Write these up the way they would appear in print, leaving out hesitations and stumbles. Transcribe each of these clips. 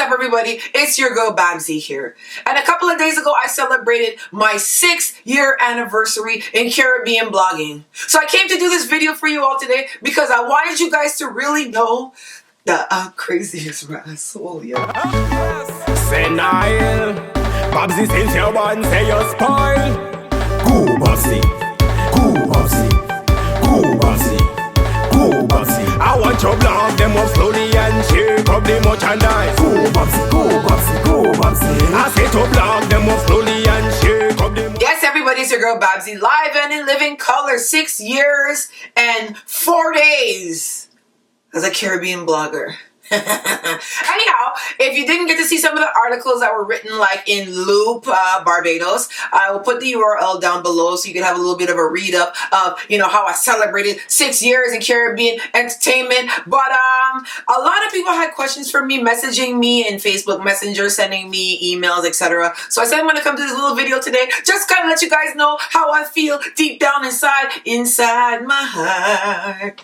up, everybody? It's your girl Babbzy here. And a couple of days ago, I celebrated my 6th-year anniversary in Caribbean blogging. So I came to do this video for you all today because I wanted you guys to really know that I'm craziest asshole, yeah. Say Nile, Babbzy since you're born, say you spoil. Go Babbzy, go Babbzy, go Babbzy, go Babbzy. I want your blog, them up slowly and shake up the merchandise. Go Babbzy, go Babbzy, go Babbzy. I say to blog, them up slowly and shake up the. Yes, everybody, it's your girl Babbzy, live and in living color, 6 years and 4 days as a Caribbean blogger. Anyhow, if you didn't get to see some of the articles that were written like in Loop, Barbados, I will put the URL down below so you can have a little bit of a read up of, how I celebrated 6 years in Caribbean entertainment. But a lot of people had questions for me, messaging me in Facebook Messenger, sending me emails, etc. So I said I'm going to come to this little video today, just kind of let you guys know how I feel deep down inside my heart.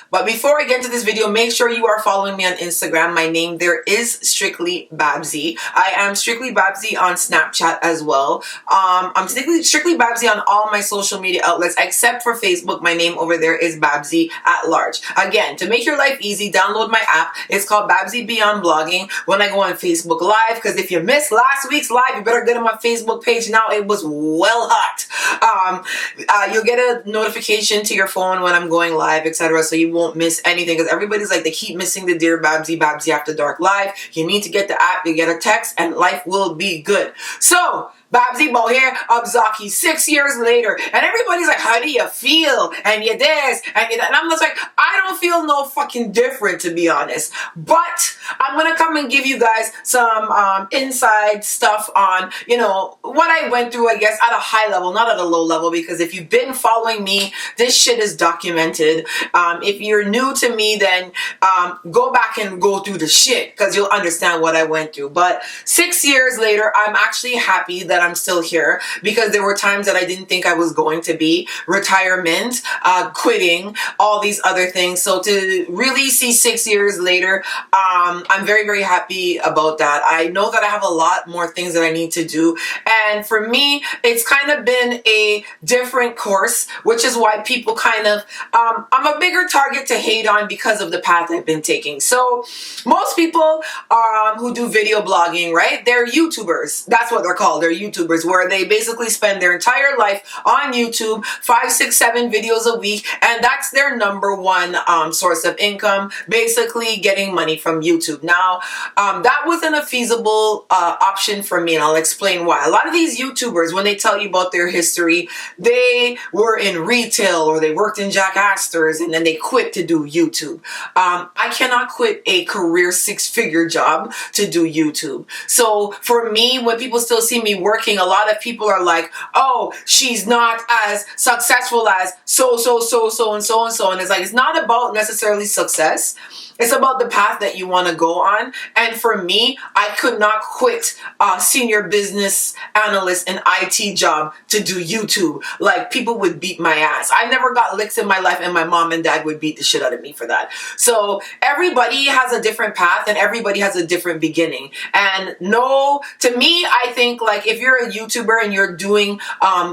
But before I get into this video, make sure you are following me on Instagram. My name there is Strictly Babbzy. I am Strictly Babbzy on Snapchat as well. I'm Strictly Babbzy on all my social media outlets except for Facebook. My name over there is Babbzy at large. Again, to make your life easy, download my app. It's called Babbzy Beyond Blogging. When I go on Facebook Live, because if you missed last week's live, you better get on my Facebook page now. It was well hot. You'll get a notification to your phone when I'm going live, etc. So you won't miss anything, because everybody's like, they keep missing the Dear Babbzy After Dark live. You need to get the app, you get a text, and life will be good. So Babbzy Bo here, Abzaki, 6 years later, and everybody's like, how do you feel? And you this, and you that. And I'm just like, I don't feel no fucking different, to be honest. But I'm gonna come and give you guys some inside stuff on, what I went through, I guess, at a high level, not at a low level, because if you've been following me, this shit is documented. If you're new to me, then go back and go through the shit, because you'll understand what I went through. But 6 years later, I'm actually happy that I'm still here, because there were times that I didn't think I was going to be. Retirement, quitting, all these other things. So to really see 6 years later, I'm very, very happy about that. I know that I have a lot more things that I need to do. And for me, it's kind of been a different course, which is why people kind of, I'm a bigger target to hate on because of the path I've been taking. So most people who do video blogging, right? They're YouTubers. That's what they're called. They're YouTubers, where they basically spend their entire life on YouTube, 5, 6, 7 videos a week, and that's their number one source of income, basically getting money from YouTube. Now, that wasn't a feasible option for me, and I'll explain why. A lot of these YouTubers, when they tell you about their history, they were in retail or they worked in Jack Astor's and then they quit to do YouTube. I cannot quit a career 6-figure job to do YouTube. So for me, when people still see me working, a lot of people are like, oh, she's not as successful as so and so. And it's like, it's not about necessarily success. It's about the path that you want to go on. And for me, I could not quit a senior business analyst and IT job to do YouTube. Like, people would beat my ass. I never got licks in my life, and my mom and dad would beat the shit out of me for that. So everybody has a different path and everybody has a different beginning. And no, to me, I think, like, if you're a YouTuber and you're doing,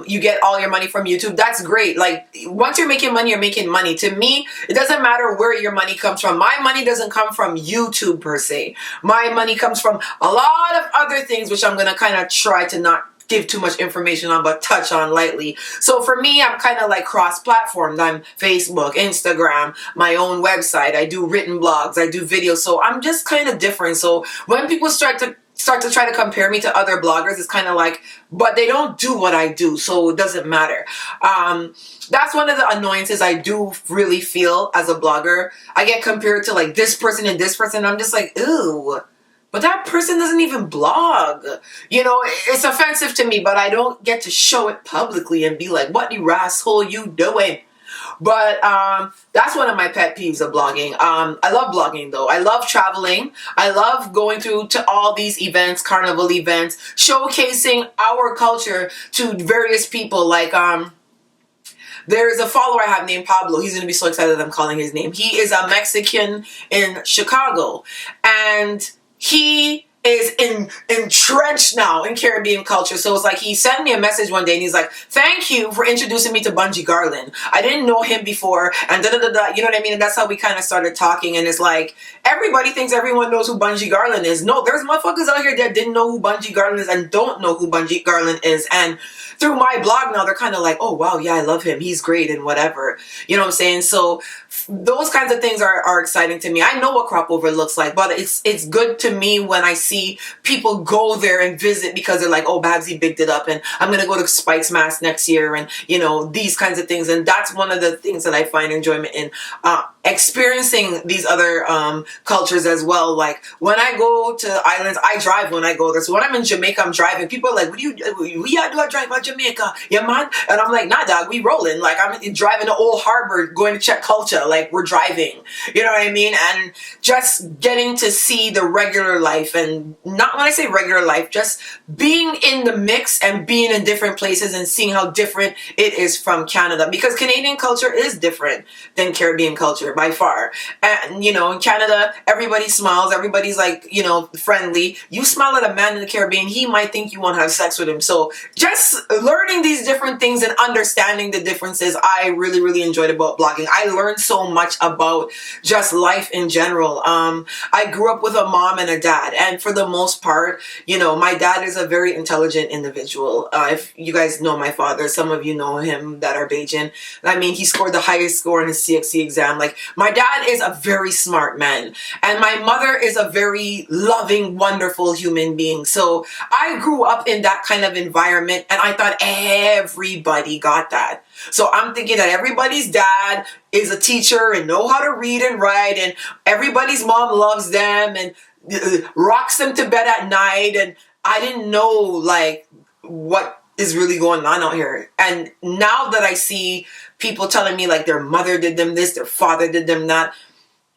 you get all your money from YouTube, that's great. Like, once you're making money, you're making money. To me, it doesn't matter where your money comes from. My money doesn't come from YouTube per se. My money comes from a lot of other things, which I'm going to kind of try to not give too much information on, but touch on lightly. So for me, I'm kind of like cross-platformed. I'm Facebook, Instagram, my own website. I do written blogs. I do videos. So I'm just kind of different. So when people start to try to compare me to other bloggers, it's kind of like, but they don't do what I do, so it doesn't matter. That's one of the annoyances I do really feel as a blogger. I get compared to like this person and this person. I'm just like, ew. But that person doesn't even blog. It's offensive to me, but I don't get to show it publicly and be like, what you asshole you doing? But that's one of my pet peeves of blogging. I love blogging though. I love traveling. I love going through to all these events, carnival events, showcasing our culture to various people. Like, there's a follower I have named Pablo. He's going to be so excited that I'm calling his name. He is a Mexican in Chicago. And he is entrenched now in Caribbean culture. So it's like he sent me a message one day and he's like, thank you for introducing me to Bunji Garlin. I didn't know him before and da da da da. You know what I mean? And that's how we kind of started talking. And it's like, everybody thinks everyone knows who Bunji Garlin is. No, there's motherfuckers out here that didn't know who Bunji Garlin is and don't know who Bunji Garlin is. And through my blog now, they're kind of like, oh wow, yeah, I love him. He's great and whatever. You know what I'm saying? So those kinds of things are exciting to me. I know what crop over looks like, but it's good to me when I see people go there and visit because they're like, oh, Babbzy bigged it up and I'm going to go to Spike's Mass next year and, you know, these kinds of things. And that's one of the things that I find enjoyment in, experiencing these other cultures as well. Like when I go to islands, I drive when I go there. So when I'm in Jamaica, I'm driving. People are like, what do you do? I drive by Jamaica. Yeah, man. And I'm like, nah, dog, we rolling. Like I'm driving to Old Harbor, going to check culture. Like we're driving, you know what I mean? And just getting to see the regular life, and not when I say regular life, just being in the mix and being in different places and seeing how different it is from Canada, because Canadian culture is different than Caribbean culture by far. And you know, in Canada, everybody smiles, everybody's like, you know, friendly. You smile at a man in the Caribbean, he might think you want to have sex with him. So just learning these different things and understanding the differences, I really, really enjoyed about blogging. I learned so much about just life in general. I grew up with a mom and a dad, and for the most part, you know, my dad is a very intelligent individual. If you guys know my father, some of you know him that are Bajan. I mean, he scored the highest score in his CXC exam. Like, my dad is a very smart man, and my mother is a very loving, wonderful human being. So I grew up in that kind of environment, and I thought everybody got that. So I'm thinking that everybody's dad is a teacher and know how to read and write, and everybody's mom loves them and rocks them to bed at night. And I didn't know like what is really going on out here. And now that I see people telling me like their mother did them this, their father did them that,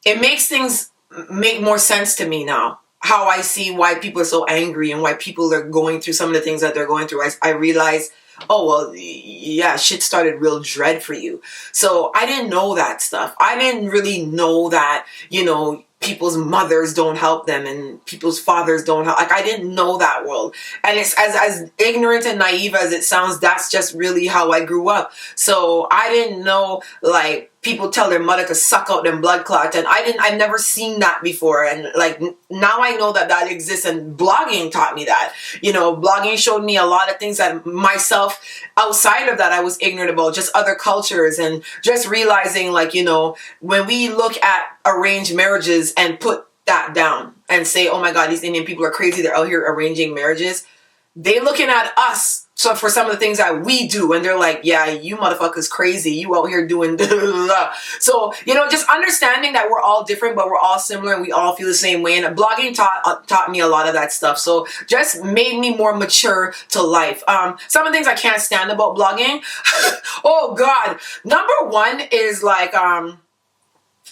it makes things make more sense to me now. How I see why people are so angry and why people are going through some of the things that they're going through. I realize, oh, well, yeah, shit started real dread for you. So I didn't know that stuff. I didn't really know that, you know, people's mothers don't help them and people's fathers don't help. Like, I didn't know that world. And it's as ignorant and naive as it sounds, that's just really how I grew up. So I didn't know, like, people tell their mother to suck out them blood clots, and I've never seen that before. And like, now I know that that exists, and blogging taught me that. You know, blogging showed me a lot of things that myself outside of that I was ignorant about, just other cultures, and just realizing, like, you know, when we look at arranged marriages and put that down and say, oh my God, these Indian people are crazy, they're out here arranging marriages, they looking at us. So for some of the things that we do, and they're like, yeah, you motherfuckers crazy. You out here doing blah, blah, blah. So, you know, just understanding that we're all different, but we're all similar and we all feel the same way. And blogging taught me a lot of that stuff. So just made me more mature to life. Some of the things I can't stand about blogging. Oh God. Number one is like,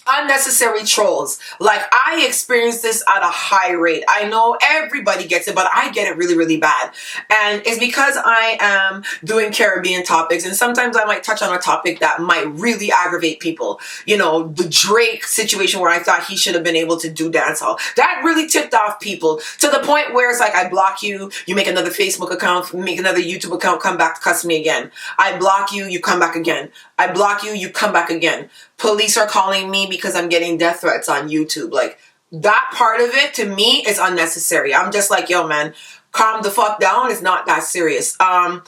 unnecessary trolls. Like, I experienced this at a high rate. I know everybody gets it, but I get it really, really bad. And it's because I am doing Caribbean topics, and sometimes I might touch on a topic that might really aggravate people. You know, the Drake situation where I thought he should have been able to do dancehall. That really tipped off people to the point where it's like, I block you, you make another Facebook account, make another YouTube account, come back to cuss me again. I block you, you come back again. I block you, you come back again. Police are calling me because I'm getting death threats on YouTube. Like, that part of it to me is unnecessary. I'm just like, yo, man, calm the fuck down. It's not that serious. And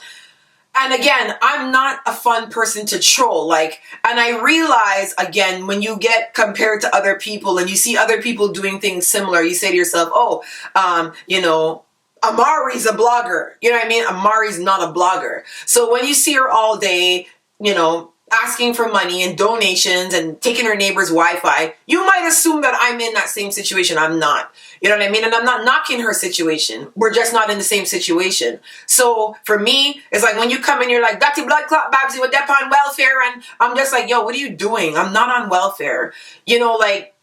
again, I'm not a fun person to troll. Like, and I realize, again, when you get compared to other people and you see other people doing things similar, you say to yourself, oh, you know, Amari's a blogger. You know what I mean? Amari's not a blogger. So when you see her all day, you know, asking for money and donations and taking her neighbor's Wi-Fi, you might assume that I'm in that same situation. I'm not. You know what I mean? And I'm not knocking her situation. We're just not in the same situation. So for me, it's like when you come in, you're like, Dr. Blood Clot Babbzy with Dep on welfare. And I'm just like, yo, what are you doing? I'm not on welfare. You know, like,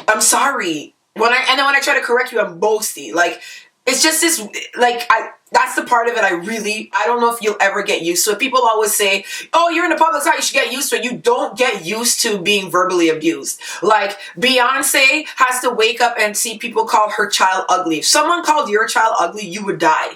I'm sorry. And then when I try to correct you, I'm boasty. Like, it's just this, like, that's the part of it I don't know if you'll ever get used to it. People always say, oh, you're in the public spot, you should get used to it. You don't get used to being verbally abused. Like, Beyonce has to wake up and see people call her child ugly. If someone called your child ugly, you would die.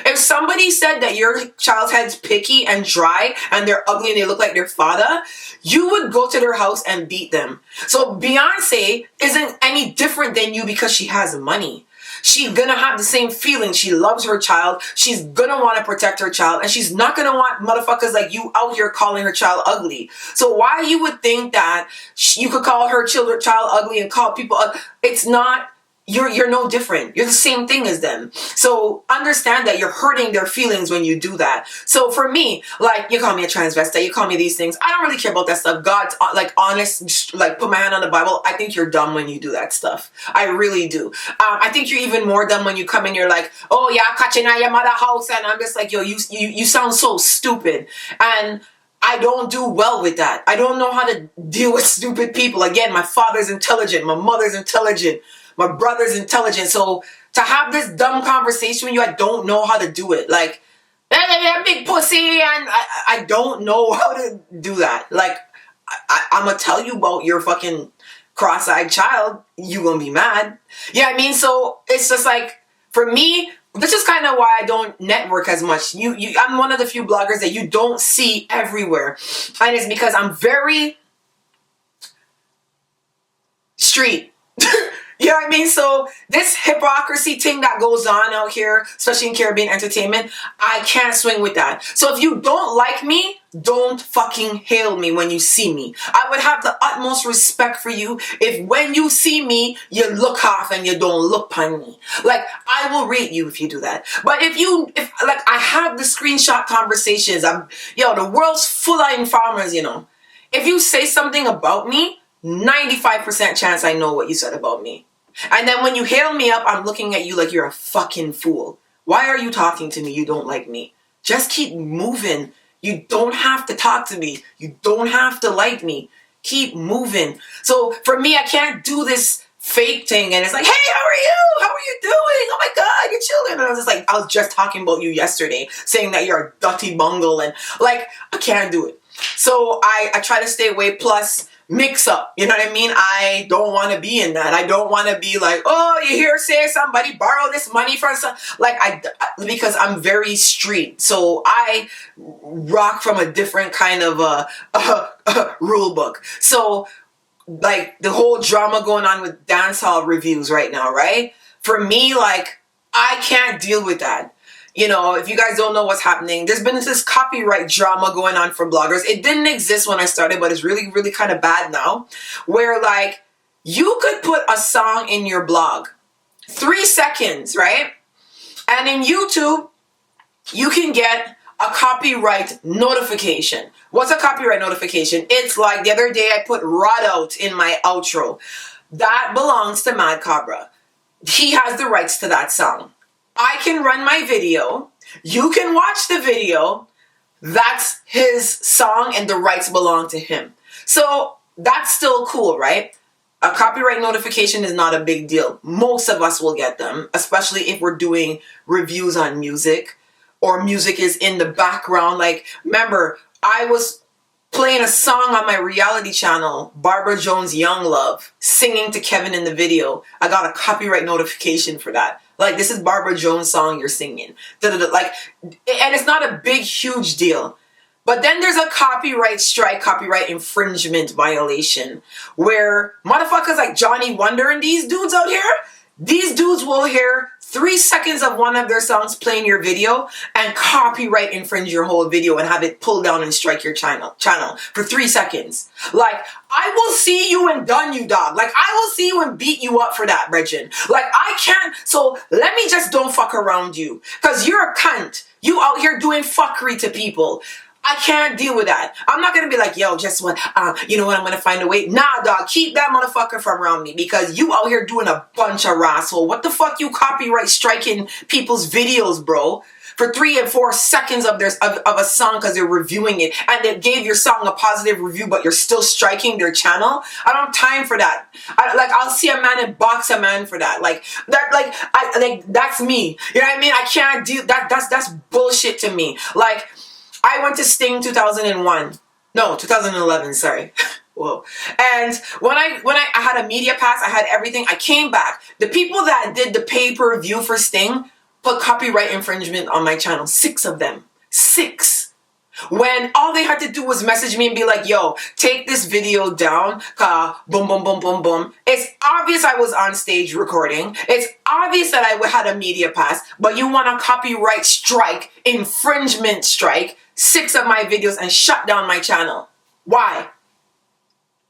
If somebody said that your child's head's picky and dry and they're ugly and they look like their father, you would go to their house and beat them. So Beyonce isn't any different than you because she has money. She's gonna have the same feeling. She loves her child. She's gonna want to protect her child. And she's not gonna want motherfuckers like you out here calling her child ugly. So why you would think that you could call her child ugly and call people ugly? It's not. You're no different. You're the same thing as them. So understand that you're hurting their feelings when you do that. So for me, like, you call me a transvestite, you call me these things. I don't really care about that stuff. God's like honest, like put my hand on the Bible. I think you're dumb when you do that stuff. I really do. I think you're even more dumb when you come in. You're like, oh yeah, catching at your mother house, and I'm just like, yo, you sound so stupid. And I don't do well with that. I don't know how to deal with stupid people. Again, my father's intelligent, my mother's intelligent. My brother's intelligent. So to have this dumb conversation with you, I don't know how to do it. Like, hey, big pussy, and I don't know how to do that. Like, I'm going to tell you about your fucking cross-eyed child. You going to be mad. Yeah, I mean, so it's just like, for me, this is kind of why I don't network as much. I'm one of the few bloggers that you don't see everywhere. And it's because I'm very street. You know what I mean? So this hypocrisy thing that goes on out here, especially in Caribbean entertainment, I can't swing with that. So if you don't like me, don't fucking hail me when you see me. I would have the utmost respect for you if when you see me, you look off and you don't look upon me. Like, I will rate you if you do that. But if like, I have the screenshot conversations. The world's full of informers, you know. If you say something about me, 95% chance I know what you said about me. And then when you hail me up, I'm looking at you like you're a fucking fool. Why are you talking to me? You don't like me. Just keep moving. You don't have to talk to me. You don't have to like me. Keep moving. So for me, I can't do this fake thing and it's like, hey, how are you? How are you doing? Oh my God, you're chilling. And I was just talking about you yesterday, saying that you're a dirty bungle, and like, I can't do it. So I try to stay away. Plus, mix up, you know what I mean? I don't want to be in that. I don't want to be like, oh, you hear say somebody borrow this money from some, like, because I'm very street, so I rock from a different kind of rule book. So like the whole drama going on with dancehall reviews right now, right? For me, like, I can't deal with that. You know, if you guys don't know what's happening, there's been this copyright drama going on for bloggers. It didn't exist when I started, but it's really, really kind of bad now. Where, like, you could put a song in your blog, 3 seconds, right? And in YouTube, you can get a copyright notification. What's a copyright notification? It's like the other day I put Rod Out in my outro. That belongs to Mad Cobra. He has the rights to that song. I can run my video. You can watch the video. That's his song and the rights belong to him. So that's still cool, right? A copyright notification is not a big deal. Most of us will get them, especially if we're doing reviews on music or music is in the background. Like, remember, I was playing a song on my reality channel, Barbara Jones' Young Love, singing to Kevin in the video. I got a copyright notification for that. Like, this is Barbara Jones' song you're singing. Like, and it's not a big, huge deal. But then there's a copyright strike, copyright infringement violation, where motherfuckers like Johnny Wonder and these dudes out here, these dudes will hear 3 seconds of one of their songs playing your video and copyright infringe your whole video and have it pulled down and strike your channel for 3 seconds. Like, I will see you and done you, dog. Like, I will see you and beat you up for that, Bridget. Like, I can't. So let me just don't fuck around you, because you're a cunt. You out here doing fuckery to people. I can't deal with that. I'm not going to be like, yo, just what, you know what, I'm going to find a way. Nah, dog, keep that motherfucker from around me, because you out here doing a bunch of wrestle. What the fuck you copyright striking people's videos, bro? for 3 and 4 seconds of a song because they're reviewing it, and they gave your song a positive review, but you're still striking their channel. I don't have time for that. I'll see a man and box a man for that. That's me. You know what I mean? I can't do that. That's bullshit to me. Like, I went to Sting 2011, sorry. Whoa. And when I had a media pass, I had everything. I came back. The people that did the pay-per-view for Sting put copyright infringement on my channel. 6 of them. 6. When all they had to do was message me and be like, yo, take this video down, boom, boom, boom, boom, boom. It's obvious I was on stage recording. It's obvious that I had a media pass, but you want a copyright strike, infringement strike, 6 of my videos and shut down my channel. Why?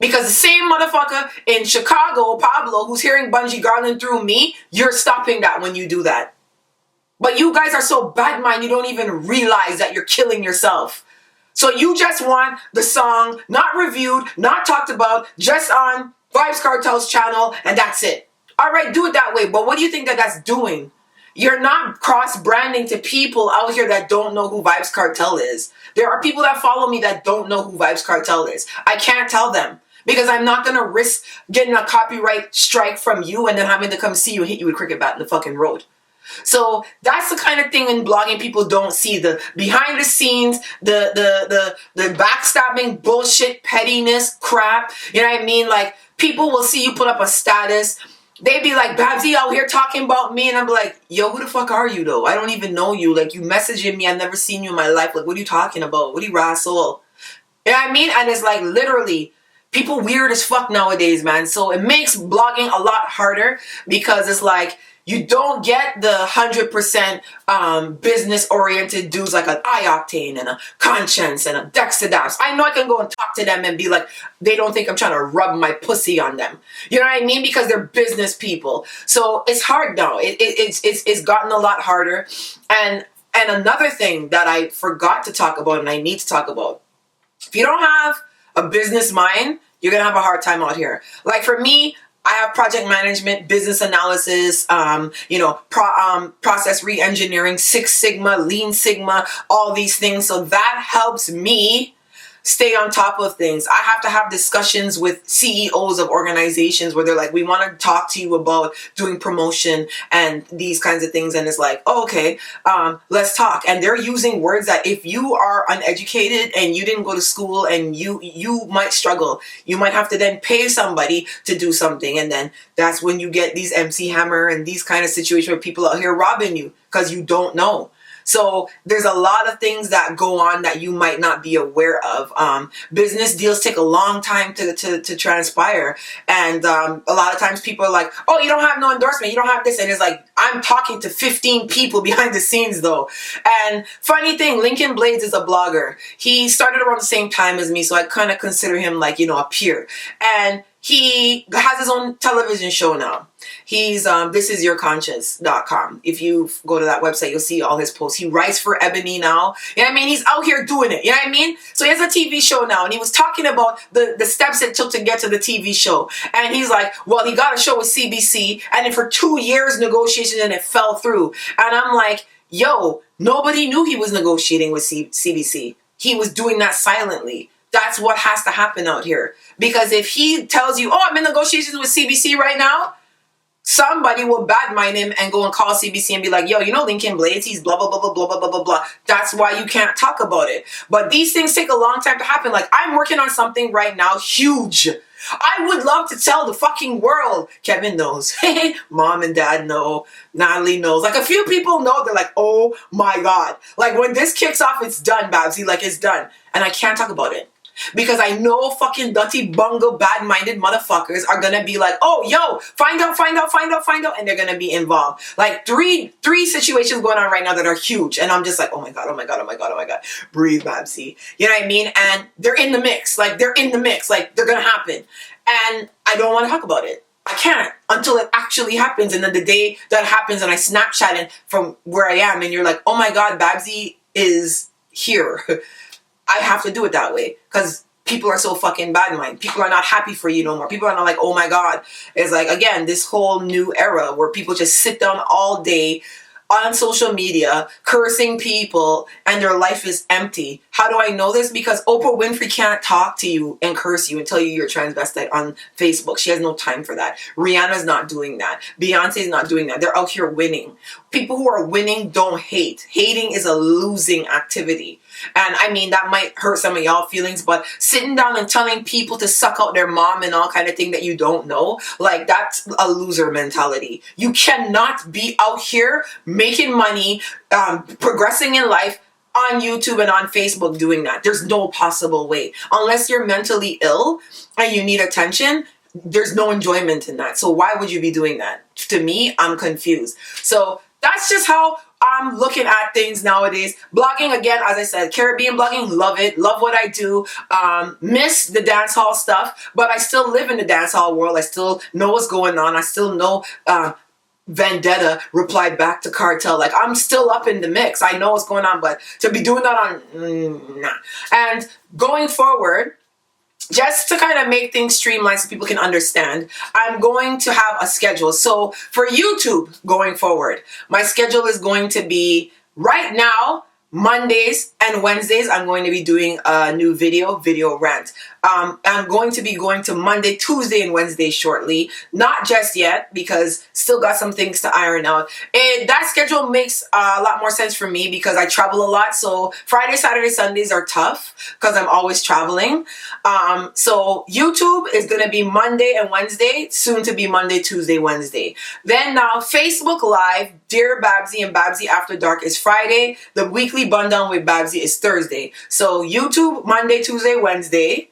Because the same motherfucker in Chicago, Pablo, who's hearing Bungie Garland through me, you're stopping that when you do that. But you guys are so bad-minded, you don't even realize that you're killing yourself. So you just want the song not reviewed, not talked about, just on Vybz Kartel's channel, and that's it. All right, do it that way. But what do you think that that's doing? You're not cross-branding to people out here that don't know who Vybz Kartel is. There are people that follow me that don't know who Vybz Kartel is. I can't tell them. Because I'm not going to risk getting a copyright strike from you and then having to come see you and hit you with a cricket bat in the fucking road. So that's the kind of thing in blogging people don't see. The behind the scenes, the backstabbing, bullshit, pettiness, crap. You know what I mean? Like, people will see you put up a status. They be like, Babbzy out here talking about me. And I'm like, yo, who the fuck are you though? I don't even know you. Like, you messaging me. I've never seen you in my life. Like, what are you talking about? What are you rascal? You know what I mean? And it's like, literally, people weird as fuck nowadays, man. So it makes blogging a lot harder because it's like, you don't get the 100% business-oriented dudes like an iOctane and a Conscience and a Dexadaps. I know I can go and talk to them and be like, they don't think I'm trying to rub my pussy on them. You know what I mean? Because they're business people. So it's hard now. It's gotten a lot harder. And another thing that I forgot to talk about and I need to talk about. If you don't have a business mind, you're going to have a hard time out here. Like for me, I have project management, business analysis, process re-engineering, Six Sigma, Lean Sigma, all these things. So that helps me stay on top of things. I have to have discussions with CEOs of organizations where they're like, we want to talk to you about doing promotion and these kinds of things. And it's like, oh, okay, let's talk. And they're using words that if you are uneducated and you didn't go to school and you might struggle, you might have to then pay somebody to do something. And then that's when you get these MC Hammer and these kind of situations where people out here robbing you because you don't know. So there's a lot of things that go on that you might not be aware of. Business deals take a long time to transpire. And a lot of times people are like, oh, you don't have no endorsement. You don't have this. And it's like, I'm talking to 15 people behind the scenes though. And funny thing, Lincoln Blades is a blogger. He started around the same time as me. So I kind of consider him like, a peer. And he has his own television show now. He's thisisyourconscience.com. If you go to that website, you'll see all his posts. He writes for Ebony now. You know what I mean? He's out here doing it. You know what I mean? So he has a TV show now, and he was talking about the steps it took to get to the TV show. And he's like, well, he got a show with CBC, and then for 2 years negotiations, and it fell through. And I'm like, yo, nobody knew he was negotiating with CBC. He was doing that silently. That's what has to happen out here. Because if he tells you, oh, I'm in negotiations with CBC right now, somebody will badmine him and go and call CBC and be like, yo, Lincoln Blades, he's blah, blah, blah, blah, blah, blah, blah, blah, blah. That's why you can't talk about it. But these things take a long time to happen. Like, I'm working on something right now, huge. I would love to tell the fucking world. Kevin knows. Mom and dad know. Natalie knows. Like, a few people know. They're like, oh my God. Like, when this kicks off, it's done, Babbzy. Like, it's done. And I can't talk about it. Because I know fucking dirty bungo bad-minded motherfuckers are gonna be like, oh, yo, find out, and they're gonna be involved. Like three situations going on right now that are huge, and I'm just like, oh my God. Breathe, Babbzy. You know what I mean? And they're in the mix. Like, they're gonna happen. And I don't want to talk about it. I can't until it actually happens. And then the day that happens and I Snapchat it from where I am, and you're like, oh my God, Babbzy is here. I have to do it that way because people are so fucking bad in mind. People are not happy for you no more. People are not like, oh my God. It's like, again, this whole new era where people just sit down all day on social media cursing people and their life is empty. How do I know this? Because Oprah Winfrey can't talk to you and curse you and tell you you're transvestite on Facebook. She has no time for that. Rihanna's not doing that. Beyonce's not doing that. They're out here winning. People who are winning don't hate. Hating is a losing activity. And I mean, that might hurt some of y'all feelings, but sitting down and telling people to suck out their mom and all kind of thing that you don't know, like, that's a loser mentality. You cannot be out here making money, progressing in life on YouTube and on Facebook doing that. There's no possible way. Unless you're mentally ill and you need attention, there's no enjoyment in that. So why would you be doing that? To me, I'm confused. So that's just how I'm looking at things nowadays. Blogging, again, as I said, Caribbean blogging, love it. Love what I do. Miss the dance hall stuff, but I still live in the dance hall world. I still know what's going on. I still know Vendetta replied back to Cartel. Like, I'm still up in the mix. I know what's going on, but to be doing that on, nah. And going forward, just to kind of make things streamlined so people can understand, I'm going to have a schedule. So for YouTube going forward, my schedule is going to be, right now, Mondays and Wednesdays, I'm going to be doing a new video rant. I'm going to be going to Monday, Tuesday, and Wednesday shortly. Not just yet, because still got some things to iron out. That schedule makes a lot more sense for me because I travel a lot. So Friday, Saturday, Sundays are tough because I'm always traveling. So YouTube is going to be Monday and Wednesday, soon to be Monday, Tuesday, Wednesday. Then now Facebook Live, Dear Babbzy and Babbzy After Dark is Friday. The weekly Bundown with Babbzy is Thursday. So YouTube, Monday, Tuesday, Wednesday.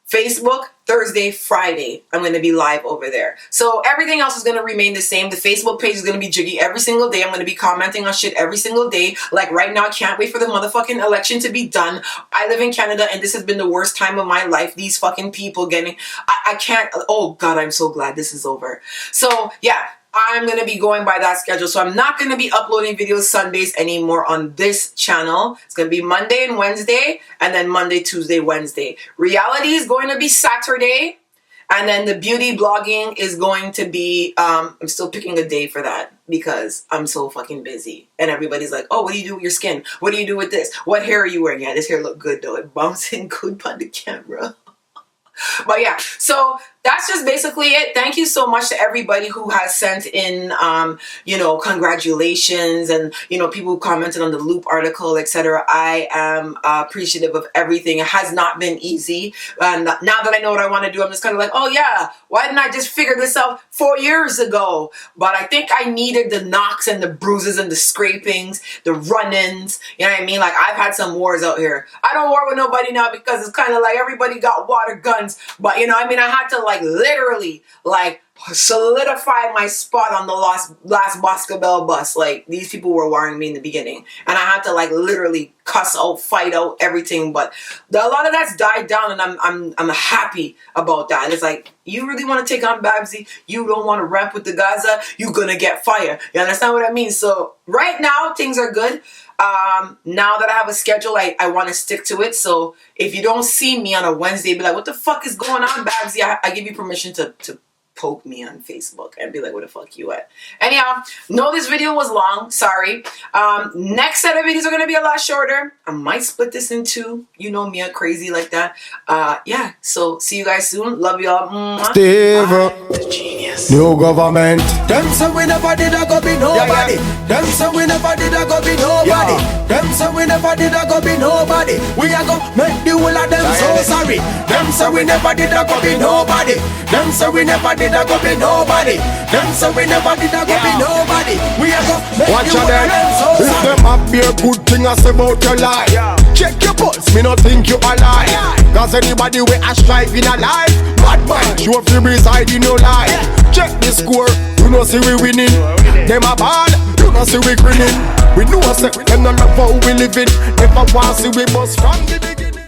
Facebook, Thursday, Friday. I'm going to be live over there. So everything else is going to remain the same. The Facebook page is going to be jiggy every single day. I'm going to be commenting on shit every single day. Like right now, I can't wait for the motherfucking election to be done. I live in Canada and this has been the worst time of my life. These fucking people getting... I can't... Oh God, I'm so glad this is over. So yeah, I'm going to be going by that schedule. So I'm not going to be uploading videos Sundays anymore on this channel. It's going to be Monday and Wednesday, and then Monday, Tuesday, Wednesday. Reality is going to be Saturday, and then the beauty blogging is going to be, I'm still picking a day for that because I'm so fucking busy. And everybody's like, oh, what do you do with your skin? What do you do with this? What hair are you wearing? Yeah, this hair look good though. It bumps in good on the camera. But yeah, so that's just basically it. Thank you so much to everybody who has sent in, you know, congratulations and, you know, people who commented on the Loop article, etc. I am appreciative of everything. It has not been easy. And now that I know what I want to do, I'm just kind of like, oh yeah, why didn't I just figure this out 4 years ago? But I think I needed the knocks and the bruises and the scrapings, the run-ins. You know what I mean? Like, I've had some wars out here. I don't war with nobody now because it's kind of like everybody got water guns. But, you know, I mean, I had to like literally like solidify my spot on the last Boscobel bus. Like, these people were warring me in the beginning, and I had to like literally cuss out, fight out everything. But a lot of that's died down, and I'm happy about that. It's like, you really want to take on Babbzy? You don't want to rap with the Gaza? You're gonna get fire. You understand what I mean? So right now things are good. Now that I have a schedule, I want to stick to it. So if you don't see me on a Wednesday, be like, what the fuck is going on, Babbzy? I give you permission to poke me on Facebook and be like, where the fuck you at? Anyhow, no, this video was long. Sorry. Next set of videos are going to be a lot shorter. I might split this in two. You know me, I'm crazy like that. Yeah, so see you guys soon. Love y'all. Steve, the genius. New government. Them say we never did a go be nobody. Them say we never did a go be nobody. Them say we never did a go be nobody. We a go make the whole of them so sorry. Them say we never did a go be nobody. Them say we never did a go be nobody. Them say we never did a go be nobody. We a go make Watch the whole of them so if sorry. them have be a good thing as about your life. Check your pulse, me not think you alive. Cause anybody we a strive in a life, bad man, show if you reside in your life. Check the score, you know see we winning. Them a ball, you know see we grinning. We know say them not love how we living. If I want see we bust from the beginning.